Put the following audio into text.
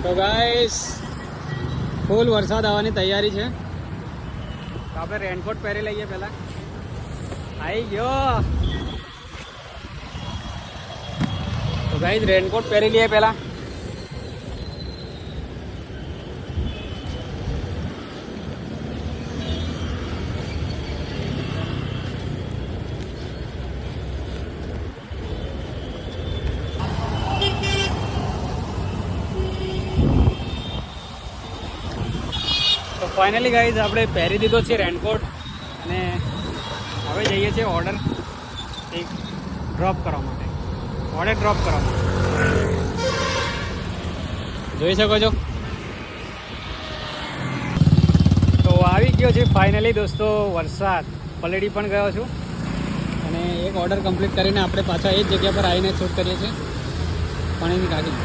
તો ગાઈસ ફૂલ વરસાદ આવવાની તૈયારી છે, તો આપણે રેનકોટ પહેરી લઈએ પહેલા. આવી ગયો. તો ગાઈસ રેનકોટ પહેરી લઈએ પહેલા. તો ફાઇનલી ગાઈઝ આપણે પહેરી દીધો છે રેનકોટ અને હવે જઈએ છીએ ઓર્ડર એક ડ્રોપ કરવા માટે. ઓર્ડર ડ્રોપ કરવા માટે જોઈ શકો છો. તો આવી ગયો છે ફાઇનલી દોસ્તો વરસાદ. પલળી પણ ગયો છું અને એક ઓર્ડર કમ્પ્લીટ કરીને આપણે પાછા એ જ જગ્યા પર આવીને શૂટ કરીએ છીએ પાણીની કાઢી.